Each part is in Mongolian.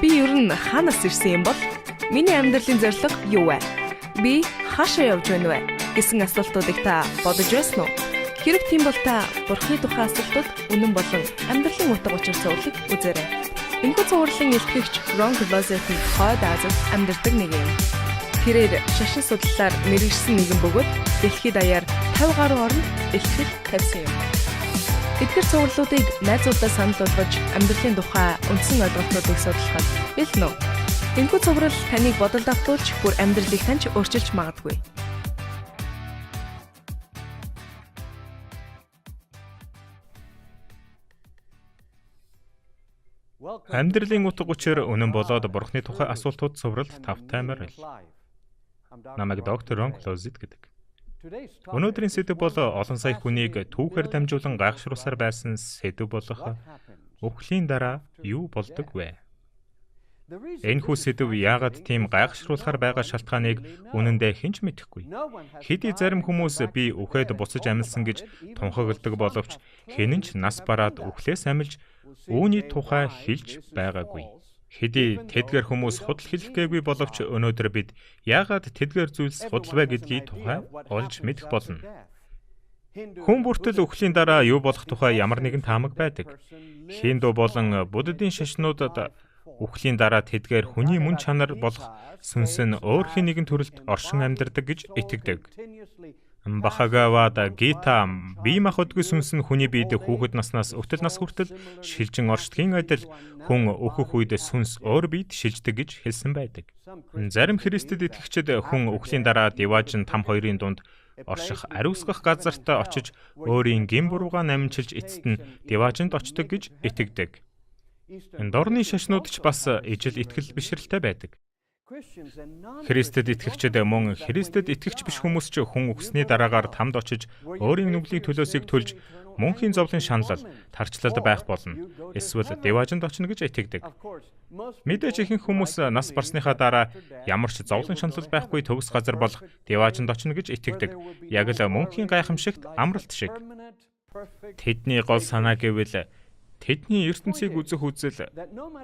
Би ер нь хаанаас ирсэн юм бол? Миний амьдралын зорилго юу вэ? Би хаашаа явж байна вэ гэсэн асуултуудыг та бодож байсан уу? Хэрэг тийм бол та Бурхны тухай асуултууд үнэн болон амьдралын утга учир цувралыг үзээрэй. Энэхүү цувралын илтгэгч Ron Closet-ийн хойд Азид амьдардаг нэг юм. Тэрээр шашин судлалаар мэргэжсэн нэгэн бөгөөд дэлхийд даяар 50 гаруй орнд илтгэл тавьсан юм. Эдгээр цувралуудыг найзуудаа санал болгож амьдралын тухай үндсэн ойлголтуудыг судлахад бэлэн үү? Энэхүү цуврал таныг бодолд автуулж бүр амьдралыг таньж өөрчилж магадгүй. Амьдралын утга учир үнэн болоод Бурхны тухай асуултууд цувралд тавтаймаар байл. Намайг доктор Рон Closet гэдэг. Өнөөдрийн сэдэв бол олон сая хүнийг түүхээр дамжуулан гайхшруулсаар байсан сэдэв болох үхлийн дараа юу болдог вэ? Энэхүү сэдэв яагаад тийм гайхшруулахаар байгаа шалтгааныг үнэндээ хэн ч мэдэхгүй. Хэдий зарим хүмүүс би үхээд буцаж амилсан гэж тунхагладаг боловч хэн ч нас бараад үхлээс амилж үүний тухай хэлж байгаагүй. Хэдий тэдгээр хүмүүс худал хэлэх гээгүй боловч өнөөдөр бид яагаад тэдгээр зүйлс худал вэ гэдгийг тухай олж мэдэх болно. Хүн бүртэл үхлийн дараа юу болох тухай ямар нэгэн таамаг байдаг. Хинду болон буддийн шашнуудад үхлийн дараа тэдгээр хүний мөн чанар болох сүнс нь өөр хэн нэгэн төрөлд оршин амьдардаг гэж итгэдэг. Бхагавад Гита бие махбодгүй сүнс нь хүний биед хүүхэд наснаас өвтөл нас хүртэл шилжин оршдгийн адил хүн өөхөх үед сүнс өөр биед шилждэг гэж хэлсэн байдаг. Зарим Христэд итгэгчид хүн үхлийн дараа Деважин там хоёрын дунд орших ариусгах газарт очиж өөрийн гин буруугаа намжилж эцэст нь Деважинд очдог гэж итгэдэг. Дорны шашнууд ч бас ижил итгэл бишрэлтэй байдаг. Христэд итгэгчид мөн Христэд итгэгч биш хүмүүс ч хүн үхсний дараагаар тамд очиж өөрийн нүглийн төлөөсийг төлж мөнхийн зовлон шаналл тарчлалд байх болно. Эсвэл Деважинд очно гэж итгэдэг. Мэдээж ихэнх хүмүүс нас барсныхаа дараа ямар ч зовлон шаналл байхгүй төгс газар болох Деважинд очно гэж итгэдэг. Яг л мөнхийн гайхамшигт амралт шиг. Тэдний гол санаа гэвэл тэдний ертөнцийг үзэх үзэл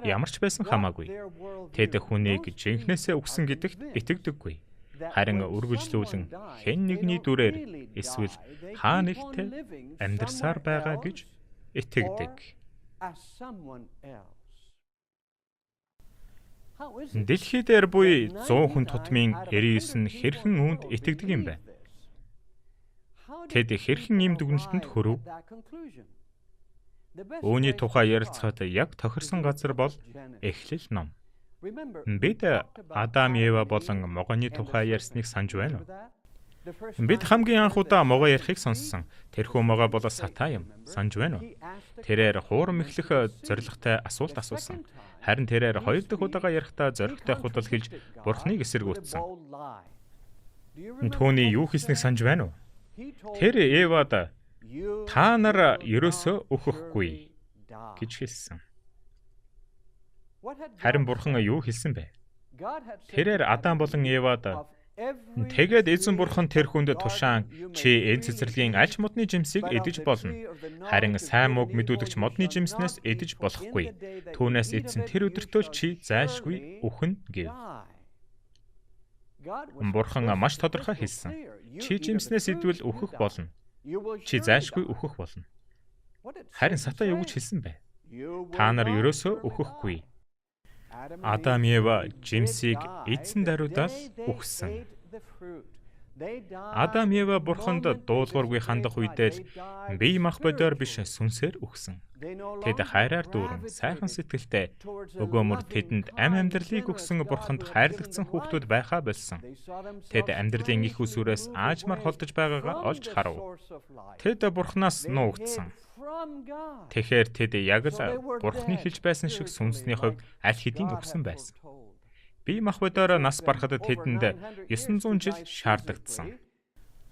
ямар ч байсан хамаагүй. Тэд хүнийг жинхнээсээ үхсэн гэдэгт итгэдэггүй. Харин үргэлжлүүлэн хэн нэгний дүрээр эсвэл хаа нэгтээ амьдарсаар байгаа гэж итгэдэг. Дэлхий дээр буй 100 хүн тутмын 99 нь хэрхэн үүнд итгэдэг юм бэ? Тэд хэрхэн ийм дүгнэлтэнд хүрв? Үүний тухай ярилцахад яг тохирсон газар бол Эхлэл ном. Бид Адам, Ева болон могоны тухай ярьсныг санаж байна уу? Бид хамгийн анх удаа могоо ярихыг сонссон. Тэрхүү могоо бол Сатан юм. Санаж байна уу? Тэрээр хуурам эхлэх зоригтой асуулт асуусан. Харин тэрээр хоёр дахь удаага ярихдаа зоригтой худал хэлж Бурхныг эсэргүүцсэн. Түүний юу хийснийг санаж байна уу? Тэр Евад та нар ерөөсөө өөхөхгүй гэж хэлсэн. Харин Бурхан юу хэлсэн бэ? Тэрээр Адам болон Евад тэгээд эзэн Бурхан тэр хүнд тушаан чи энэ цэцэрлэгийн аль ч модны жимсийг идэж болно. Харин сайн мөг мэдүүлэгч модны жимснээс идэж болохгүй. Түүнээс эзэн тэр өдөртөө чи зайлшгүй үхнэ гэв. Бурхан маш тодорхой хэлсэн. Чи жимснээс идвэл үхэх болно. Чи зайлшгүй үхэх болно. Харин Сатан юу гэж хэлсэн бэ? Та нар ерөөсөө үхэхгүй. Адам, Ева жимсийг эзэн даруйдаад үхсэн. Адам, Ева Бурханд дуулуургүй хандах үедээ л бие махбодоор биш сүнсээр үхсэн. Тэд хайраар дүүрэн сайхан сэтгэлтэй өгөөмөр тэдэнд ам амьдралыг өгсөн Бурханд хайрлагдсан хүүхдүүд байхаа болсон. Тэд амьдралын их усүрээс аажмаар холдож байгаагаа олж харав. Тэд Бурханаас нуугдсан. Тэгэхээр тэд яг л Бурханы хэлж байсан шиг сүнсний хувьд аль хэдийн өгсөн байсан. Бие махбодоор нас барахад тэдэнд 900 жил шаардагдсан.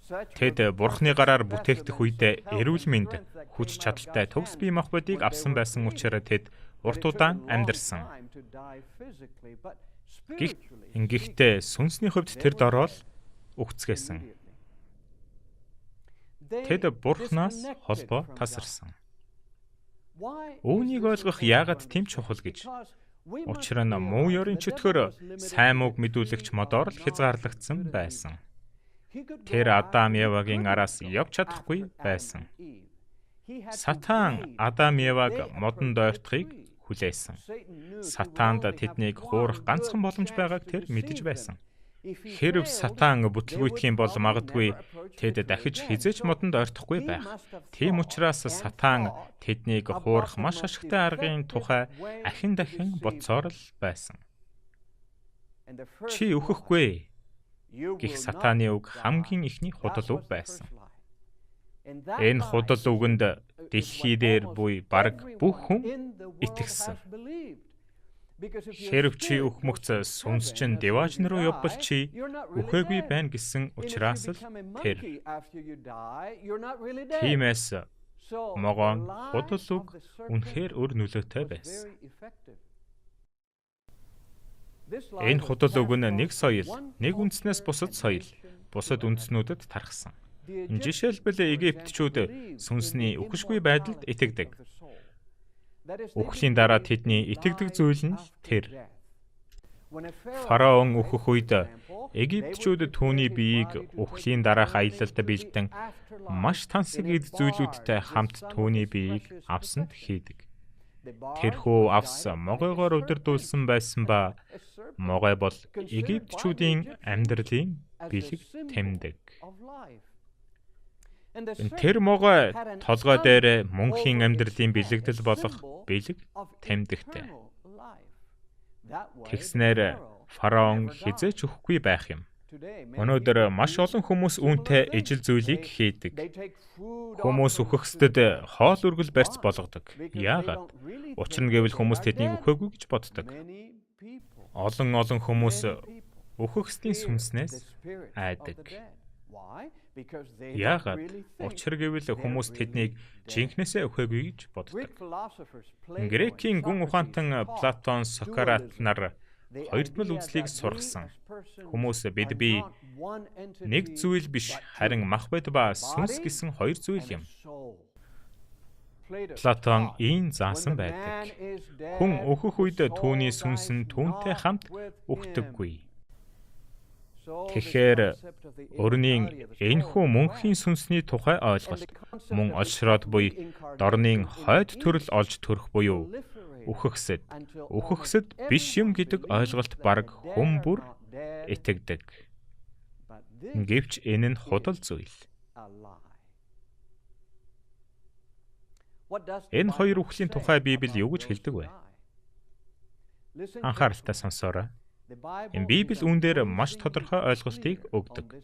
Тэд Бурханы гараар бүтээгдэх үедээ эрүүл мэнд, хүч чадалтай төгс бие махбодыг авсан байсан учраас тэд урт удаан амьдарсан. Гэхдээ сүнсний хувьд тэр дорол үгцгээсэн. Тэд Бурханаас холбоо тасарсан. Үүнийг ойлгох яагаад тийм чухал гэж Учир нь муу ёрын чөтгөр сайн мууг мэдүүлэгч модоор л хязгаарлагдсан байсан. Тэр Адам Евагийн араас явж чадахгүй байсан. Сатан Адам Еваг модонд ойртохыг хүлээсэн. Сатаанд тэднийг хуурах ганцхан боломж байгааг тэр мэдэж байсан. Хэрв Сатан бүтлгүйтгэх юм бол магадгүй тэд дахиж хизээч модонд ойртохгүй байх. Тийм учраас Сатан тэднийг хуурах маш ашигтай аргын тухай ахин дахин бодсоор л байсан. Чи үхэхгүй гэх Сатаны үг хамгийн ихний худал үг байсан. Энэ худал үгэнд дэлхий дээр буй бараг бүх хүн итгэсэн. Хэрв чи үхмөгц сүнс чин деважн руу явбал чи үхээгүй байна гэсэн учраас л тэр. Тиймээс могоон худал үг үнэхээр өр нөлөөтэй байсан. Энэ худал үг нь нэг соёл, нэг үндснээс бусад соёл, бусад үндснүүдэд тархсан. Жишээлбэл Египтчүүд сүнсний үхшгүй байдалд итгэдэг. Үхлийн дараа тэдний итгэдэг зүйл нь тэр. Фараон үхэх үед Египтчүүд түүний биеийг үхлийн дараах аялалд бэлдэн маш тансаг эд зүйлүүдтэй хамт түүний биеийг авсанд хийдэг. Тэрхүү авс могойгоор удирдуулсан байсан ба могой бол Египтчүүдийн амьдралын бэлэг тэмдэг. Тэр могой толгой дээр мөнхийн амьдралын бэлэгдэл болох бэлэг тэмдэгтэй. Тэгснээр фараон хизээч үхэхгүй байх юм. Өнөөдөр маш олон хүмүүс үүнтэй ижил зүйлийг хийдэг. Хүмүүс үхэхсдэд хоол үргэл барьц болгодог. Яагаад? Учир нь гэвэл хүмүүс тэднийг үхээгүй гэж боддог. Олон хүмүүс үхэхсдийн сүнснээс айдаг. Яагаад? Учир гэвэл хүмүүс тэднийг жинхнээсээ үхээгүй гэж боддог. Грекийн гүн ухаантан Платон, Сократ нар хоёрдмол үзлийг сургасан. Хүмүүс би нэг зүйл биш, харин мах бод ба сүнс гэсэн хоёр зүйл юм. Платон ийм заасан байдаг. Хүн өөхөх үед түүний сүнс нь түүнтэй хамт үхдэггүй. Тэгэхээр өрнийн энэхүү мөнхийн сүнсний тухай ойлголт мөн олшроод буй дорны хойд төрөл олж төрөх буюу үхэхсэд биш юм гэдэг ойлголт бараг хүн бүр итгэдэг. Гэвч энэ нь худал зүйл. Энэ хоёр үхлийн тухай Библи юу гэж хэлдэг вэ? Анхааралтай сонсоорой. Библи үүн дээр маш тодорхой ойлголтыг өгдөг.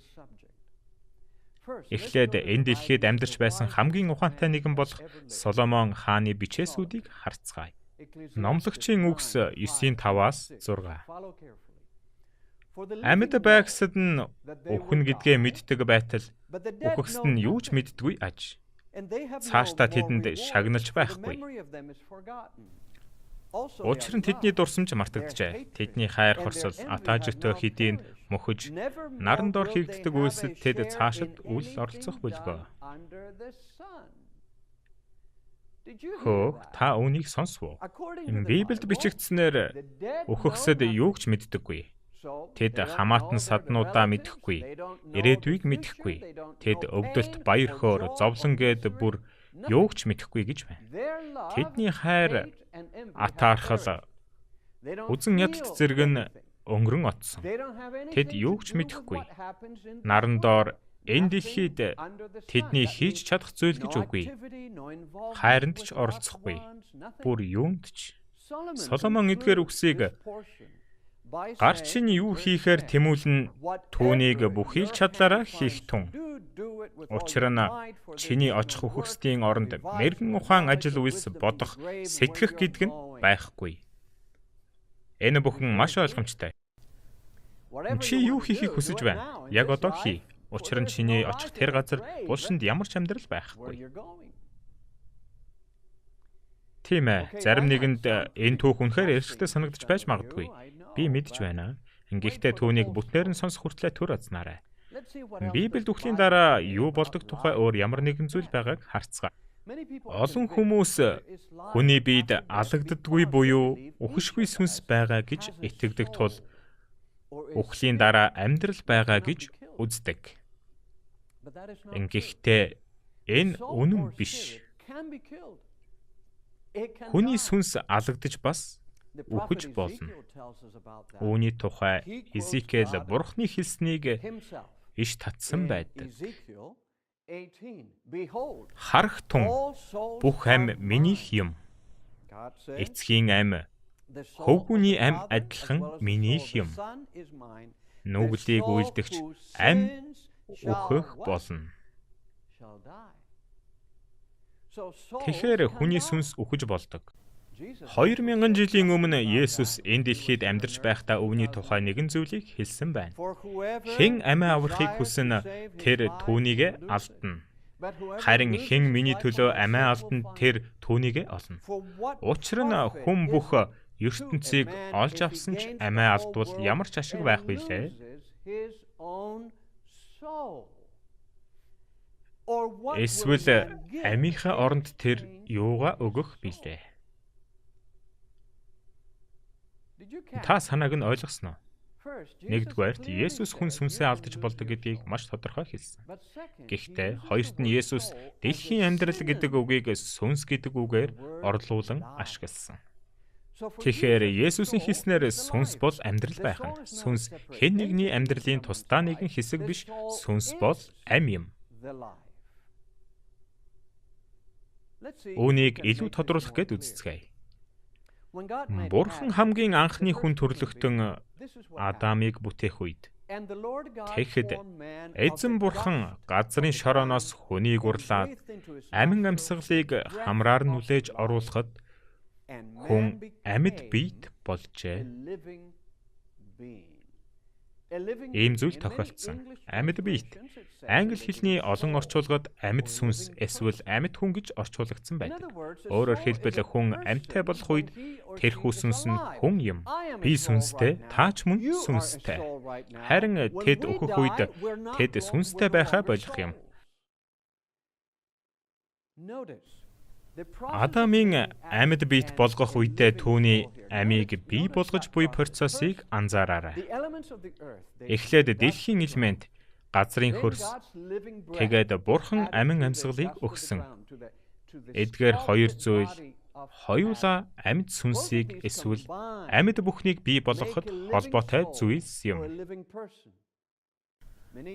Эхлээд энэ дэлхийд амьдарч байсан хамгийн ухаантай нэгэн болох Соломон хааны бичээсүүдийг харцгаая. Номлогчийн үгс 9:5-6. Амьд байгсад нь үхэн гэдгээ мэддэг байтал үхэхсэд нь юу ч мэддэггүй аж. Цаашдаа тэдэнд шагналж байхгүй. Учир нь тэдний дурсамж мартагджээ. Тэдний хайр хорсол, атаажигтой хэдийн мөхөж, наран дор хийгддэг үйлсэд тэд цаашид үл оролцох болгоо. Та үүнийг сонсов уу? Библиэд бичигдсэнээр үхэхсэд юу ч мэддэггүй. Тэд хамаатан саднуудаа мэдэхгүй, ирээдүйг мэдэхгүй. Тэд өвдөлт баяр хөөр, зовлон гээд бүр юу ч мэдэхгүй гэж байна. Тэдний хайр атаархал үзэн ядалт зэрэг нь өнгөрөн отсон. Тэд юу ч мэдэхгүй. Наран доор энэ дэлхийд тэдний хийж чадах зүйл гэж үгүй. Хайранд ч оролцохгүй. Бүр юунд ч. Соломон эдгээр үгсийг гарч нь юу хийхээр тэмүүлэн түүнийг бүхий л чадлаараа хийх тун. Учир нь чиний очих үхэхсдийн оронд мэргэн ухаан ажил үйлс бодох, сэтгэх гэдэг нь байхгүй. Энэ бүхэн маш ойлгомжтой. Чи юу хийхийг хүсэж байна? Яг одоо хий. Учир нь чиний очих тэр газар булшинд ямар ч амьдрал байхгүй. Тийм ээ, зарим нэгэнд энэ түүх үнэхээр эрсдэлтэй санагдаж байж магадгүй. Би мэдж байна. Гэхдээ түүнийг бүтнээр нь сонсох хүртлээр төр азнаарай. Библиэд үхлийн дараа юу болдог тухай өөр ямар нэгэн зүйл байгааг харцгаа. Олон хүмүүс хүний биед алагддаггүй буюу үхшгүй сүнс байгаа гэж итгэдэг тул үхлийн дараа амьдрал байгаа гэж үздэг. Ингэхдээ энэ үнэн биш. Хүний сүнс алагдаж бас үхэж болно. Үүний тухай Изекиэл Бурхны хэлснийг иш татсан байдаг. Харах тун бүх ам минийх юм. Эцгийн ам хөвгүний ам адилхан минийх юм. Нүглийг үйлдэгч ам үхэх болно. Тэгэхээр хүний сүнс үхэж болдог. 2000 жилийн өмнө Есүс энэ дэлхийд амьдарч байхдаа өвний тухай нэгэн зүйлийг хэлсэн байна. Хэн амиа аврахыг хүснэ тэр түүнийг алдна. Харин хэн миний төлөө амиа алдна тэр түүнийг олно. Учир нь хүн бүх ертөнцийг олж авсан ч амиа алдвал ямар ч ашиг байх билээ. Эсвэл амийнхаа оронд тэр юугаа өгөх билээ. Та санааг нь ойлгосноо? Нэгдүгээрт Есүс хүн сүнсээ алдаж болдог гэдгийг маш тодорхой хэлсэн. Гэхдээ хоёрт нь Есүс дэлхийн амьдрал гэдэг үгийг сүнс гэдэг үгээр орлуулан ашигласан. Тэгэхээр Есүсийн хэлснээр сүнс бол амьдрал байх нь. Сүнс хэн нэгний амьдралын тусдаа нэгэн хэсэг биш. Сүнс бол ам юм. Үүнийг илүү тодруулах гээд үзцгээе. Бурхан хамгийн анхны хүн төрлөختөн Адамыг бүтээх үед тэгэхэд эзэн бурхан газрын шорооноос хүнийг урлаад амин амьсгалыг хамраар нүлээж оруулахад хүн амьд биет болжээ. Ийм зүйл тохиолдсон. Амьд биет. Англи хэлний олон орчуулгад амьд сүнс эсвэл амьд хүн гэж орчуулагдсан байдаг. Өөрөөр хэлбэл хүн амьттай болох үед тэрхүү сүнс нь хүн юм. Би сүнстэй, та ч мөн сүнстэй. Харин тэд өөхөх үед тэд сүнстэй байхаа болох юм. Адамын амьд биет болгох үедээ түүний амийг бий болгож буй процессыг анзаараарай. Эхлээд дэлхийн элемент, газрын хөрс, тэгээд бурхан амин амьсгалыг өгсөн. Эдгээр хоёр зүйл хоёулаа амьд сүнсийг эсвэл амьд бүхнийг бий болгоход холбоотой зүйлс юм.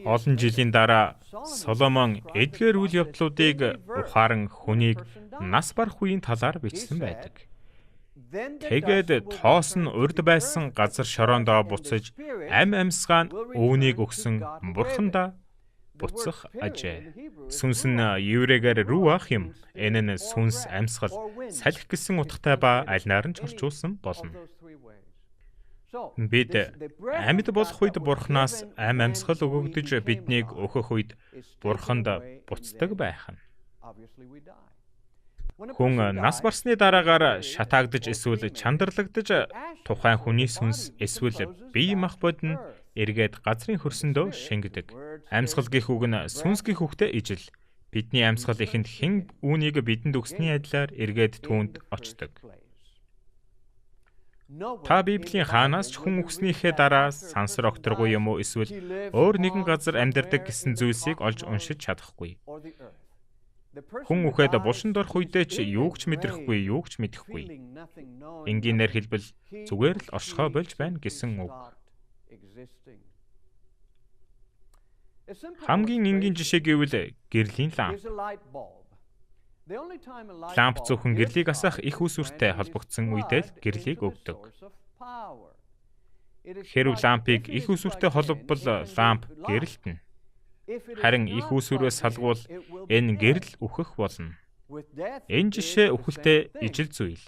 Олон жилийн дараа Соломон эдгээр үйл явдлуудыг ухаан хүнийг нас барах үеийн талаар бичсэн байдаг. Тэгээд тоос нь урд байсан газар шороондоо буцаж ам амьсгаа үүнийг өгсөн бурхандаа буцах ажээ. Сүнс нь еврейгээр руах юм. Энэ нь сүнс амьсгал, салхи гэсэн утгатай ба аль наар нь орчуулсан болно. Бид амьд болох үед бурхнаас ам амьсгал өгөгдөж биднийг өөхөх үед бурханд буцдаг байх нь. Хүн нас барсны дараагаар шатаагдж эсвэл чандарлагдж тухайн хүний сүнс эсвэл бие махбод нь эргээд газрын хөрсөндөө шингэдэг. Амьсгал гэх үг нь сүнс гэх үгтэй ижил. Бидний амьсгал ихэнд хэн үүнийг бидэнд өгсөний адилаар эргээд түүнд очдог. Та Библийн хаанаас ч хүн үхснийхээ дараа сансар окторгүй юм уу эсвэл өөр нэгэн газар амьдардаг гэсэн зүйлсийг олж уншиж чадахгүй. Хүн үхээд булшинд орох үедээ ч юуг ч мэдрэхгүй, юуг ч мэдэхгүй. Энгийнээр хэлбэл зүгээр л оршихоо болж байна гэсэн үг. Хамгийн энгийн жишээ гэвэл гэрлийн ламп. Ламп зөвхөн гэрлийг асаах их үүсвэртэй холбогдсон үедээ л гэрлийг өгдөг. Хэрв лампыг их үүсвэртэй холбовол ламп гэрэлтэнэ. Харин их үүсвэрээс салгуул энэ гэрэл үхэх болно. Энэ жишээ үхэлтэй ижил зүйл.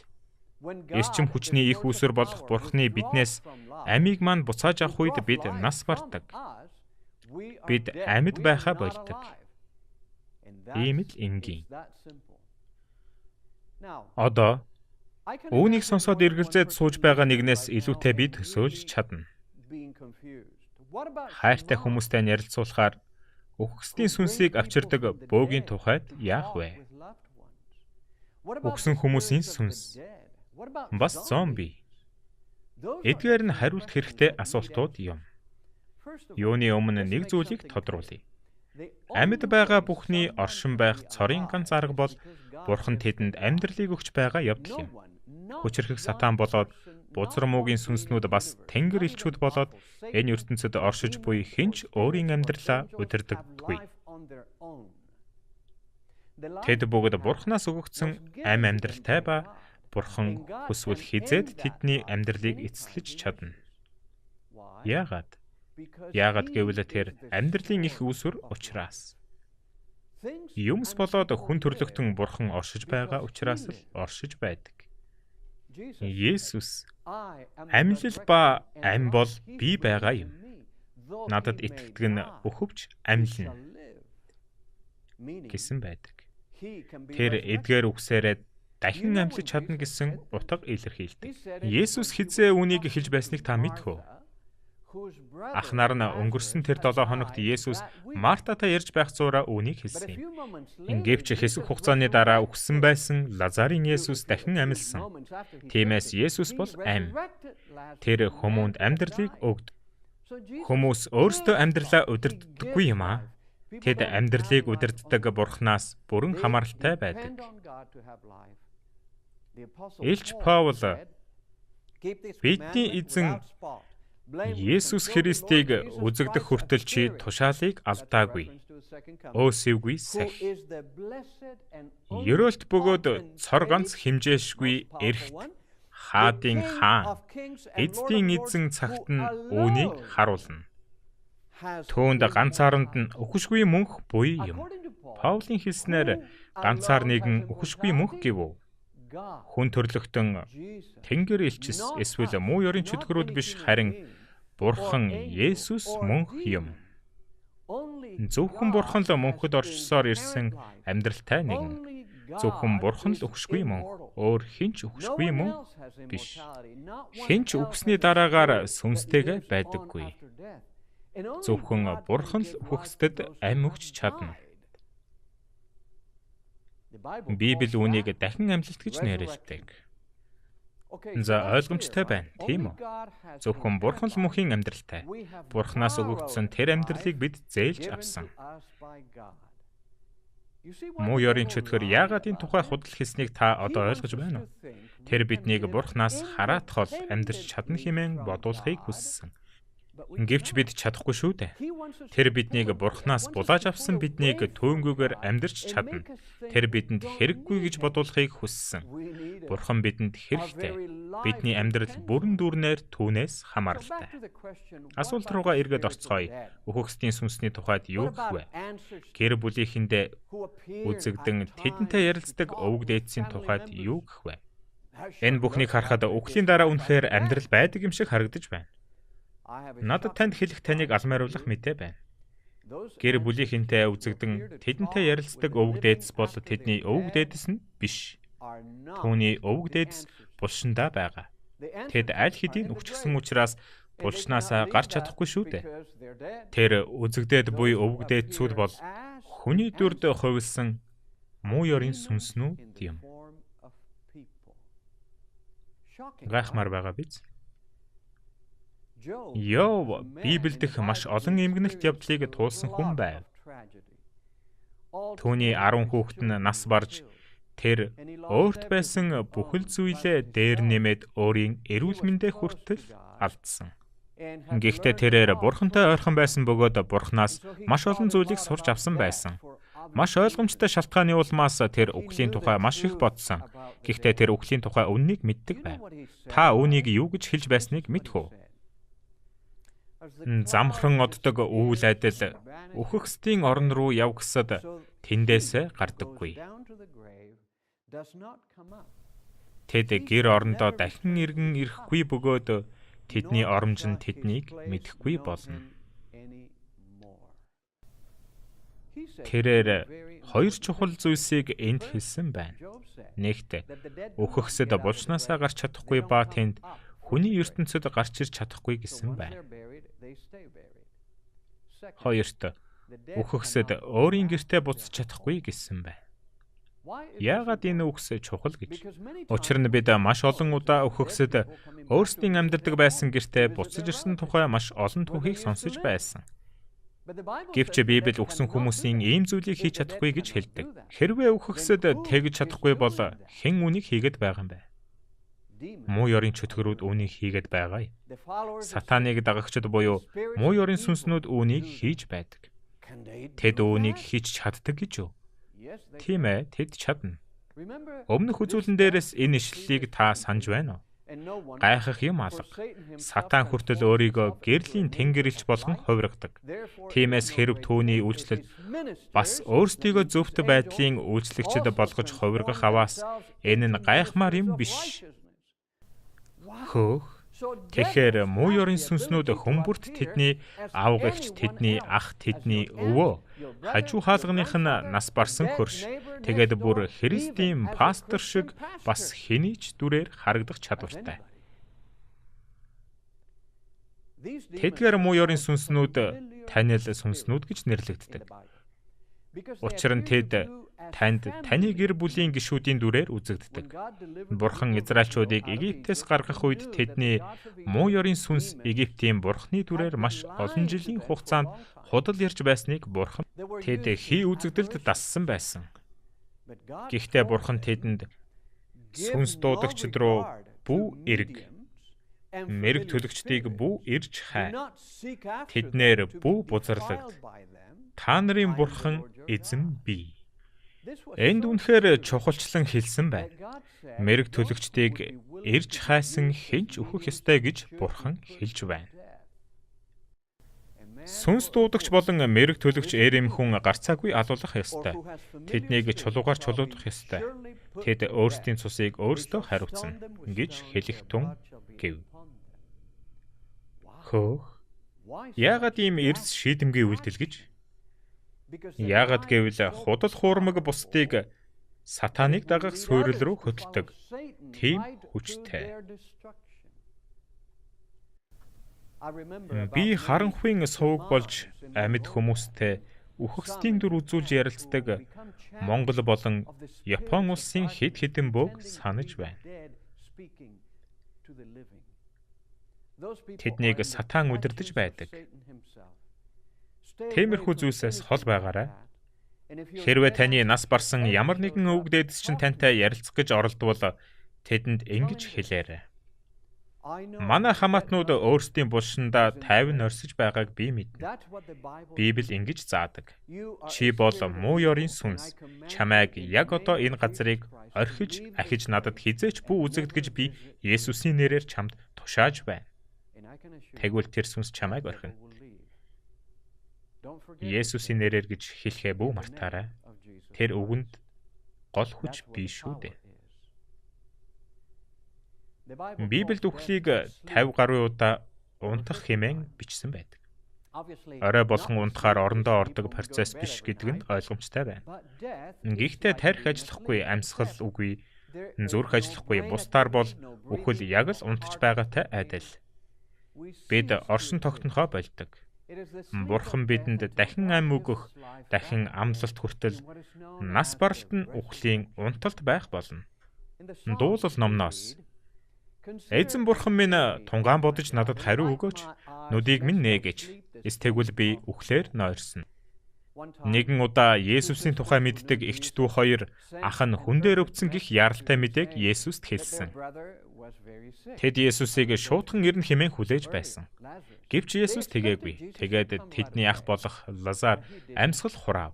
Эрчим хүчний их үүсвэр болох Бурхны биднээс амийг маань буцааж авах үед бид нас бардаг. Бид амьд байхаа болдог. Ийм л энгийн. Одоо үүнийг сонсоод эргэлзээд сууж байгаа нэгнээс илүүтэй би төсөөлж чадна. Хайртай хүмүүстэй ярилцуулахаар үхсдийн сүнсийг авчирдаг бөөгийн тухайд яах вэ? Үхсэн хүмүүсийн сүнс. Бас зомби. Эдгээр нь хариулт хэрэгтэй асуултууд юм. Юуны өмнө нэг зүйлийг тодруулъя. Амьд байгаа бүхний оршин байх цорын ганц арга бол Бурхан тэдэнд амьдралыг өгч байгаа явдал юм. Хүчрхэг сатан болоод бузар муугийн сүнснүүд бас тэнгэр элчүүд болоод энэ ертөнцид оршиж буй хинч өөрийн амьдралаа удирддаггүй. Тэд бүгд Бурханаас өгөгдсөн амь амьдралтай ба Бурхан хүсвэл хизээд тэдний амьдралыг эцэслэж чадна. Яагаад? Яагаад гэвэл тэр амьдралын их үүсвэр учраас. Юмс болоод хүн төрлөختөн Бурхан оршиж байгаа учраас л оршиж байдаг. Есүс амьлал ба ам бол би байгаа юм. Надад итгэдэг нь өхөвч амьлна гэсэн байдаг. Тэр эдгээр үгсээрээ дахин амьлаж чадна гэсэн утга илэрхийлдэг. Есүс хизээ үнийг хэлж байсныг та мэдэх үү? Ах нар нь өнгөрсөн тэр 7 хоногт Есүс Мартатай ярьж байх зуура үүнийг хэлсэн юм. Ингээвч хэсэг хугацааны дараа үхсэн байсан Лазарын Есүс дахин амьлсан. Тиймээс Есүс бол амь. Тэр хүмүүнд амьдралыг өгд. Хүмүүс өөрсдөө амьдралаа удирддаггүй юм аа. Тэд амьдралыг удирддаг Бурханаас бүрэн хамааралтай байдаг. Илч Паул бидний эзэн Есүс Христийг үзэгдэх хүртэл чи тушаалыг алдаагүй. Өөсөвгүй сах. Ерөөлт бөгөөд цор ганц химжээшгүй эрхт хаадын хаан эзэн эзэн цагт нь үүнийг харуулна. Түүнд ганцааранд нь үхшгүй мөнх буй юм. Паулын хэлснээр ганцаар нэгэн үхшгүй мөнх гэв. Хүн төрлөختөн тэнгэр элчис эсвэл муу ёрын чөтгөрүүд биш харин Бурхан Есүс мөнх юм. Зөвхөн Бурхан л мөнхөд оршсоор ирсэн амьдралтай нэгэн. Зөвхөн Бурхан л үхшгүй мөнх. Өөр хинч үхшгүй мөнх биш. Хинч үхсний дараагаар сүнстэйгээ байдаггүй. Зөвхөн Бурхан л үхсдэд амь өгч чадна. Библи үүнийг дахин амьлалт гэж нэрэлдэг. За ойлгомжтой байна, тийм үү? Зөвхөн Бурхан л мөнхийн амьдралтай. Бурханаас өгөгдсөн тэр амьдралыг бид зээлж авсан. Муу ёрын чөтгөр яагаад энэ тухай худал хэлснийг та одоо ойлгож байна уу? Тэр биднийг Бурханаас хараатгал амьдарч чадна хэмээн бодуулахыг хүссэн. Гэвч бид чадахгүй шүү дээ. Тэр биднийг Бурханаас булааж авсан биднийг төөнгөөр амьдарч чадна. Тэр бидэнд хэрэггүй гэж бодуулахыг хүссэн. Бурхан бидэнд хэрэгтэй. Бидний амьдрал бүрэн дүүрнээр түүнээс хамааралтай. Асуулт руугаа эргээд орцгоё. Үхэгсдийн сүнсний тухайд юу гэх вэ? Гэр бүлийнхэндээ үзэгдэн тэдэнтэй ярилцдаг өвөг дээдсийн тухайд юу гэх вэ? Энэ бүхнийг харахад үхлийн дараа үнэхээр амьдрал байдаг юм шиг харагдаж байна. Надад танд хэлэх таныг алмайруулах мэдээ байна. Гэр бүлийнхэнтэй үзэгдэн тэдэнтэй ярилцдаг өвөг дээдс бол тэдний өвөг дээдэс нь биш. Түүний өвөг дээдс булшиндаа байгаа. Тэд аль хэдийн өвчсөн учраас булшнаасаа гарч чадахгүй шүү дээ. Тэр үзэгдээд буй өвөг дээдсүүд бол хүний дүрд хувилсан муу ёрын сүнснүүд юм. Гайхмаар байгаа биз? Йов Библиэдх маш олон эмгэнэлт явдлыг туулсан хүн байв. Түүний 10 хүүхэд нь нас барж тэр өөрт байсан бүхэл зүйлээ дээр нэмээд өөрийн эрүүл мэндээ хүртэл алдсан. Гэхдээ тэрээр Бурхантай ойрхон байсан бөгөөд Бурханаас маш олон зүйлийг сурч авсан байсан. Маш ойлгомжтой шалтгааны улмаас тэр үхлийн тухай маш их бодсон. Гэхдээ тэр үхлийн тухай үннийг мэддэг байв. Та үүнийг юу гэж хэлж байсныг мэдэх үү? Замхран оддог үйл адил үхэгсдийн орон руу явгсад тэндээс гардаггүй. Тэд гэр орондоо дахин иргэн ирэхгүй бөгөөд тэдний оромж нь тэднийг мэдэхгүй болно. Тэрээр хоёр чухал зүйлсийг энд хэлсэн байна. Нэгт үхэгсэд булчнаасаа гарч чадахгүй ба тэнд хүний ертөнцид гарч ирж чадахгүй гэсэн байна. Хоёрт үхэгсэд өөрийн гэртээ буцаж чадахгүй гэсэн байна. Яагаад энэ үгс чухал гэж? Учир нь бид маш олон удаа өхөксөд өөрсдийн амьдардаг байсан гэртээ буцаж ирсэн тухай маш олон түүхийг сонсож байсан. Гэвч Библи үгсэн хүмүүсийн ийм зүйлийг хийж чадахгүй гэж хэлдэг. Хэрвээ өхөксөд тэгж чадахгүй бол хэн үүнийг хийгээд байгаа юм бэ? Муу ёрийн чөтгөрүүд үүнийг хийгээд байгаа. Сатаныг дагагчид буюу муу ёрийн сүнснүүд үүнийг хийж байдаг. Тэд үүнийг хийж чаддаг гэж юу? Тийм ээ, тэд чадна. Өмнөх үзүүлэн дээрээс энэ ишлэлийг та санаж байна уу? Гайхах юм алга. Сатан хүртэл өөрийгөө гэрлийн тэнгэрэлч болгон хувиргадаг. Тиймээс хэрв түүний үйлчлэл бас өөрсдийгөө зөвхт байдлын үйлчлэгчд болгож хувиргах аваас энэ нь гайхмаар юм биш. Хөөх. Тэгэхээр муу ёрийн сүнснүүд хүмүүрт тэдний аав эгч, тэдний ах, тэдний өвөө, хажуу хаалганых нь нас барсан хөрш, тэгээд бүр Христийн пастор шиг бас хэний ч дүрээр харагдах чадвартай. Тэдгээр муу ёрийн сүнснүүд танил сүнснүүд гэж нэрлэгддэг. Учир нь тэд танд таны гэр бүлийн гишүүдийн дүрээр үзэгддэг. Бурхан Израильчуудыг Египтээс гаргах үед тэдний муу ёрийн сүнс Египтийн бурхны дүрээр маш олон жилийн хугацаанд худал ярьж байсныг Бурхан тэд хий үзэгдэлд дассан байсан. Гэхдээ Бурхан тэдэнд сүнс дуудагчд руу бүү эрг, мэрэг төлөгчдийг бүү ирж хай. Тэднэр бүү бузарлагд. Та нарын Бурхан эзэн бий. Энд үнэхээр чухалчлан хэлсэн байна. Мэрэг төлөгчдийг ирж хайсан хинч өөхөх ёстой гэж Бурхан хэлж байна. Сүнс дуудагч болон мэрэг төлөгч эрэмхэн гарцаагүй алуулах ёстой. Тэднийг чулуугаар чулуудах ёстой. Тэд өөрсдийн цусыг өөрсдөө хариуцна гэж хэлэх тун гэв. Хөөх. Яагаад ийм эрс шийдэмгий үйлдэл гэж? Яагаад гэвэл худал хуурмаг бусдыг сатаныг дагах суурил руу хөтөлдөг. Тийм хүчтэй. Би харанхуйн сувг болж амьд хүмүүстэй үхэгсдийн дүр үзүүлж ярилцдаг Монгол болон Япон улсын хэд хэдэн бөөг санаж байна. Тэднийг сатан удирдах байдаг. Тиймэрхүү зүйлсээс хол байгаарай. Хэрвээ таны нас барсан ямар нэгэн өвөг дээдэс чинь тантай ярилцах гэж оролдвол тэдэнд ингэж хэлээрэй. Манай хамаатнууд өөрсдийн булшиндаа тайван орсиж байгааг би мэднэ. Библи ингэж заадаг. Чи бол муу ёрийн сүнс. Чамайг яг одоо энэ газрыг орхиж, ахиж надад хизээч бүү үзэгд гэж би Есүсийн нэрээр чамд тушааж байна. Тэгвэл тэр сүнс чамайг орхино. Есүсийн нэрээр гэж хэлэхээ бүү мартаарай. Тэр үгэнд гол хүч биш шүү дээ. Библиэд үхлийг 50 гаруй удаа унтах хэмээн бичсэн байдаг. Орой болгон унтахаар орондоо ордог процесс биш гэдэг нь ойлгомжтой байна. Гэхдээ тарих ажиллахгүй, амьсгал үгүй, зүрх ажиллахгүй бусдаар бол үхэл яг л унтаж байгаатай адил. Бид оршин тогтнохоо болдог. Бурхан бидэнд дахин ам өгөх, дахин амлалт хүртэл нас баралт нь үхлийн унталт байх болно. Дуулал номноос Эзэн Бурхан минь тунгаан бодож надад хариу өгөөч, нүдийг минь нээгэж, эсвэл би үхлээр нойрсон. Нэгэн удаа Есүсийн тухай мэддэг эгч дүү хоёр ах нь хүн дээр өвдсөн гих яралтай мэдээг Есүст хэлсэн. Тэд Есүсийг шуудхан ирнэ хэмээн хүлээж байсан. Гэвч Есүс тэгээгүй. Тэгээд тэдний ах болох Лазар амьсгал хураав.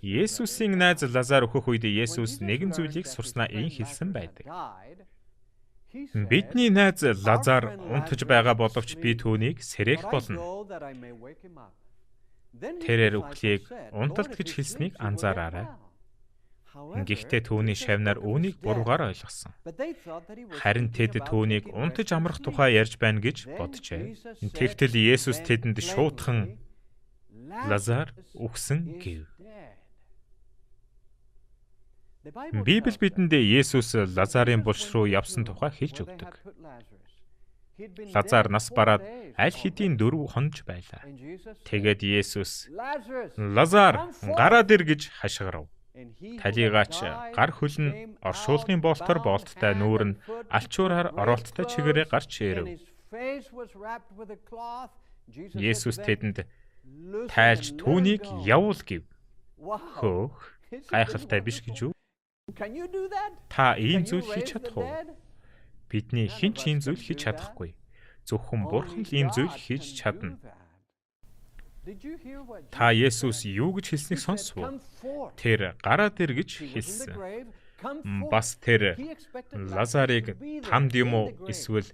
Есүсийн найз Лазар өөхөх үед Есүс нэгэн зүйлийг сурснаа ийн хэлсэн байдаг. Бидний найз Лазар унтаж байгаа боловч би түүнийг сэрэх болно. Тэрээр үхлийг унталт гэж хэлснийг анзаараарай. Гэхдээ түүний шавнаар үүнийг буруугаар ойлгосон. Харин тэд түүнийг унтаж амрах тухай ярьж байна гэж боджээ. Тэгтэл Есүс тэдэнд шуудхан Лазар үхсэн гэв. Библи бидэнд Есүс Лазарын булш руу явсан тухай хэлж өгдөг. Лазар нас бараад аль хэдийн 4 хоног байлаа. Тэгээд Есүс "Лазар, гараад ир" гэж хашгирав. Талигаач гар хөл нь оршуулгын боолтоор боолттой нүүр нь алчуураар ороолттой чигээрээ гарч ирэв. Есүс тэдэнд тайлж түүнийг явуул гэв. Хөөх, гайхалтай биш гэж үү? Та ийм зүйл хийж чадах уу? Бидний хэн ч ийм зүйл хийж чадахгүй. Зөвхөн Бурхан л ийм зүйл хийж чадна. Та Есүс юу гэж хэлснийг сонсов уу? Тэр гараад ир гэж хэлсэн. Бас тэр Лазарыг тамд юм уу эсвэл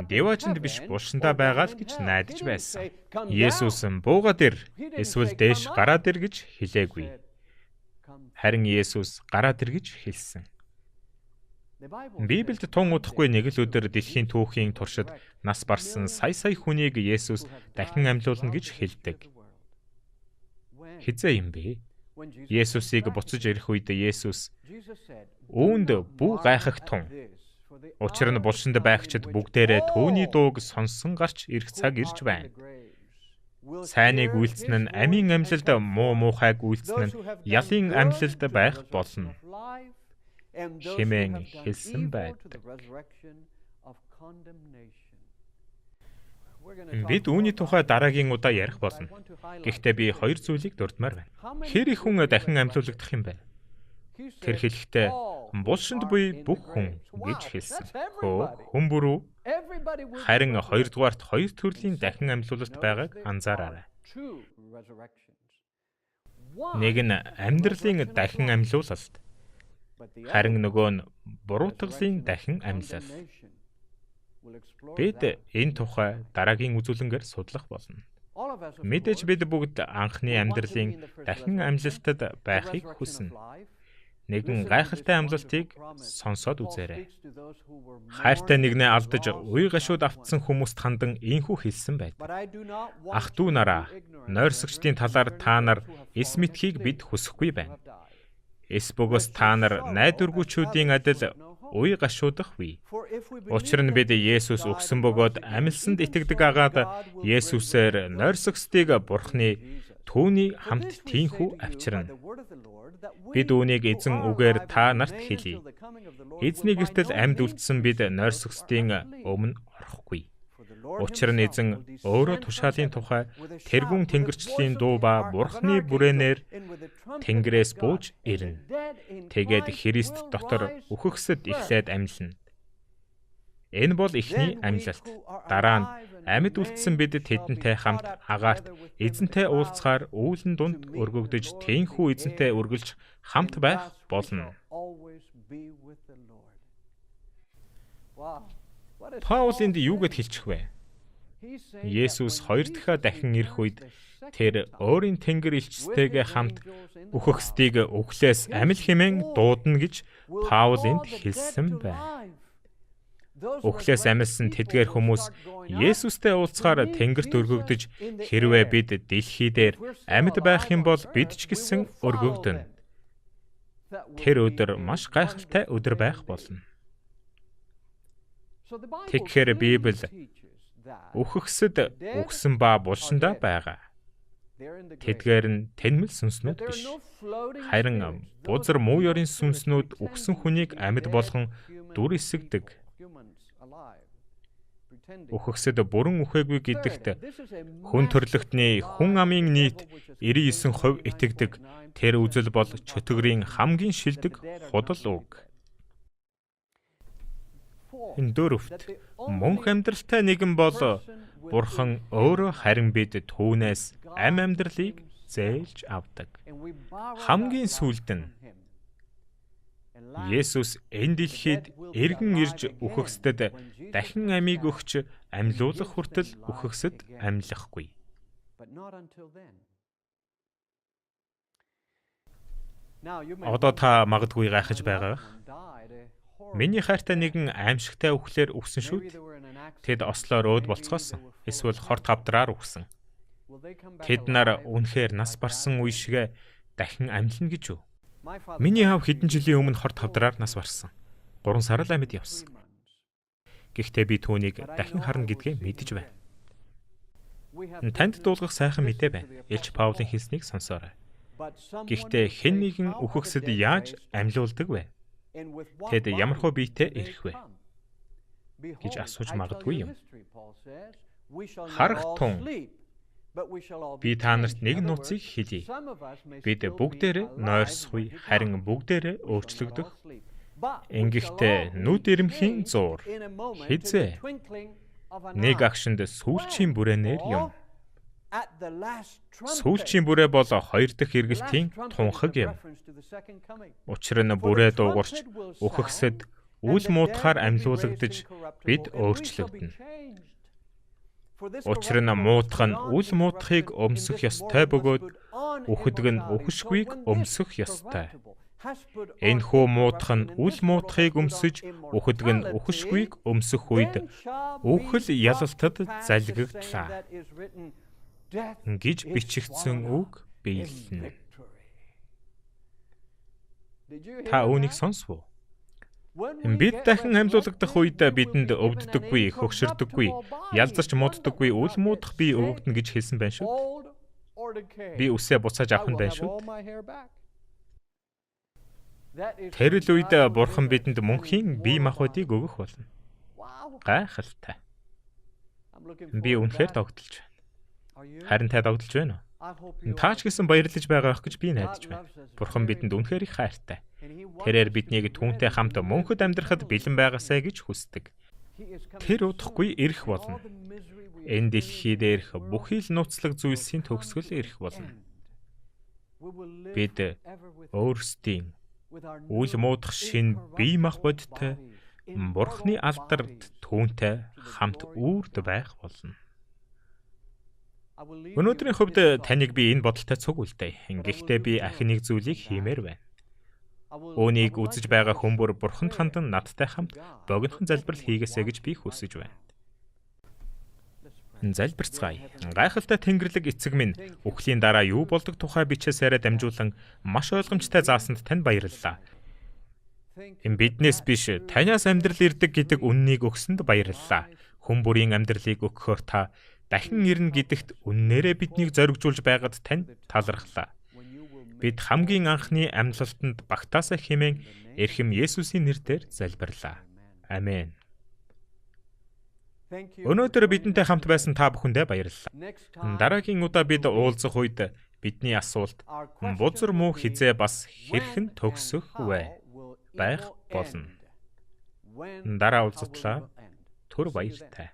дэважинд биш булшиндаа байгаа л гэж найдаж байсан. Есүс буугаад ир эсвэл дээш гараад ир гэж хэлээгүй. Харин Есүс гараад ир гэж хэлсэн. Библиэд тун удахгүй нэг л өдөр дэлхийн түүхийн туршид нас барсан сая хүнийг Есүс дахин амьлуулна гэж хэлдэг. Хизээ юм бэ? Есүсийг буцаж ирэх үед Есүс үүнд бүү гайхах тун. Учир нь булшинд байгчид бүгдээрээ түүний дууг сонсон гарч ирэх цаг ирж байна. Сайныг үйлцэн нь амийн амьлалд муу муухайг үйлцэн нь ялын амьлалд байх болно. Хэмээн хэлсэн байдаг. Бид үүний тухай дараагийн удаа ярих болно. Гэхдээ би хоёр зүйлийг дурдмаар байна. Хэр их хүн дахин амьлуулагдах юм бэ? Тэр хэлэхдээ булшинд буй бүх хүн гэж хэлсэн. Хүн бүрүү? Харин хоёрдугаарт хоёр төрлийн дахин амьлуулалт байгааг анзаараарай. Нэг нь амьдралын дахин амьлуулалт. Харин нөгөө нь буруутгалын дахин амьлал. Бид энэ тухай дараагийн үзүүлэнгээр судлах болно. Мэдээж бид бүгд анхны амьдралын дахин амьлалтад байхыг хүснэ. Нэгэн гайхалтай амьлалтыг сонсоод үзээрэй. Хайртай нэгнээ алдаж уй гашууд автсан хүмүүст хандан ийхүү хэлсэн байдаг. Ах дүү нараа, нойрсогчдын талаар та нар эс мэдхийг бид хүсэхгүй байна. Эс бөгөөс та нар найдваргүйчүүдийн адил уй гашуудах вэ. Учир нь бид Есүс өгсөн бөгөөд амьлсанд итгэдэг агаад Есүсээр нойрсогчдыг Бурхны түүний хамт тийхүү авчирна. Бид үүнийг эзэн үгээр та нарт хэлье. Эзний гэртэл амьд үлдсэн бид нойрсогчдын өмнө орохгүй. Учир нь эзэн өөрөө тушаалын тухай тэргүүн тэнгэрчлийн дуу ба Бурхны бүрээнээр тэнгэрээс бууж ирнэ. Тэгээд Христ дотор үхэгсэд эхлээд амьлна. Энэ бол эхний амьлалт. Дараа нь амьд үлдсэн бид тэдэнтэй хамт агаарт эзэнтэй уулзахаар үүлэн дунд өргөгдөж тээнхүү эзэнтэй үргэлж хамт байх болно. Паул энд юу гэж хэлчих вэ? Есүс хоёр дахиад дахин ирэх үед тэр өөрийн тэнгэр элчтэйгээ хамт үхэгсдийг өглөөс амил хэмээн дуудана гэж Паул энд хэлсэн байна. Өглөөс амилсан тэдгээр хүмүүс Есүстэй уулзахаар тэнгэрт өргөгдөж хэрвээ бид дэлхий дээр амьд байх юм бол бид ч гэсэн өргөгдөнө. Тэр өдөр маш гайхалтай өдөр байх болно. Тэгэхээр Библи үхэгсэд үхсэн ба булшиндаа байгаа. Тэдгээр нь тэнмэл сүнснүүд биш. Харин бузар муу ёрын сүнснүүд үхсэн хүнийг амьд болгон дүр эсэгдэг. Үхэгсэд бүрэн үхээгүй гэдэгт хүн төрлөختний хүн амын нийт 99% итгэдэг. Тэр үзэл бол чөтгөрийн хамгийн шилдэг худал үг. Дөрөвт мөнх амьдралтай нэгэн бол Бурхан өөрөө, харин бид түүнээс ам амьдралыг зээлж авдаг. Хамгийн сүүлд нь Есүс энэ дэлхийд эргэн ирж үхэгсдэд дахин амийг өгч амьлуулах хүртэл үхэгсэд амьлахгүй. Одоо та магадгүй гайхаж байгаа. Миний хайртай нэгэн аимшигтай үхлээр үхсэн шүү дээ. Тэд ослоор өөд болцгоосон. Эсвэл хорт хавдраар үхсэн. Тэд нар үнэхээр нас барсан үе шигэ дахин амьлна гэж үү? Миний аав хэдэн жилийн өмнө хорт хавдраар нас барсан. 3 сар л амьд явсан. Гэхдээ би түүнийг дахин харна гэдгээ мэдэж байна. Танд дуулгах сайхан мэдээ байна. Илч Паулын хэлснийг сонсоорой. Гэхдээ хэн нэгэн үхэгсэд яаж амьлуулдаг вэ? Тэд ямархуу биетэй ирэх вэ? гэж асууж магадгүй юм. Харах тун би та нарт нэг нууцыг хэлье. Бид бүгдээрээ нойрсохгүй, харин бүгдээрээ өөрчлөгдөх. Ингэхдээ нүд ирэмхийн зуур хизээ нэг агшинд сүүлчийн бүрээнээр юм. Сүүлчийн бүрээ бол хоёр дахь эргэлтийн тунхаг юм. Учир нь бүрээ дуугарч үхэгсэд үл муутахаар амьлуулагдаж бид өөрчлөгдөнө. Учир нь муутах нь үл муутахыг өмсөх ёстой бөгөөд үхдэг нь үхшгүйг өмсөх ёстой. Энэхүү муутах нь үл муутахыг өмсөж үхдэг нь үхшгүйг өмсөх үед үхэл ялалтад залгигдлаа гэж бичигдсэн үг биелнэ. Та үүнийг сонсов уу? Бид дахин амьлуулагдах үед бидэнд өвддөггүй, хөгшөрдөггүй, ялзарч мууддаггүй үл муудах бие өгөгдөн гэж хэлсэн байна шүү. Би үсээ буцааж авах нь байна шүү. Тэр л үед Бурхан бидэнд мөнхийн бие махбодыг өгөх болно. Гайхалтай. Би үнэхээр догдолж байна. Харин та догдолж байна уу? Та ч гэсэн баярлаж байгаа гэж би найдаж байна. Бурхан бидэнд үнэхээр их хайртай. Тэрээр биднийг түүнтэй хамт мөнхөд амьдрахад бэлэн байгаасай гэж хүсдэг. Тэр удахгүй ирэх болно. Энэ дэлхий дээрх бүхий л нууцлаг зүйлсийн төгсгөл ирэх болно. Бид өөрсдийн үл муудах шин бие махбодтой Бурханы алдарт түүнтэй хамт үрд байх болно. Өнөөдрийн хувьд таныг би энэ бодолтой цугулдая. Гэхдээ би ахин нэг зүйлийг хиймээр байна. Үүнийг үзэж байгаа хүмүүр Бурханд хандан надтай хамт богинохон залбирал хийгээсэй гэж би хүсэж байна. Залбирцгаая. Гайхалтай Тэнгэрлэг эцэг минь, үхлийн дараа юу болдог тухай бичээсээрээ дамжуулан маш ойлгомжтой заасанд тань баярлалаа. Биднээс биш, танаас амьдрал ирдэг гэдэг үннийг өгсөнд баярлалаа. Хүн бүрийн амьдралыг өгөхөөр та дахин ирнэ гэдэгт үннээрээ биднийг зоригжуулж байгаад тань талархлаа. Бид хамгийн анхны амьлалтанд багтаасаа хэмээн эрхэм Есүсийн нэрээр залбирлаа. Амен. Өнөөдөр бидэнтэй хамт байсан та бүхэндээ баярлалаа. Дараагийн удаа бид уулзах үед бидний асуулт бузар муу хизээ бас хэрхэн төгсөх вэ байх болно. Дараа уулзтлаа. Түр баяртай.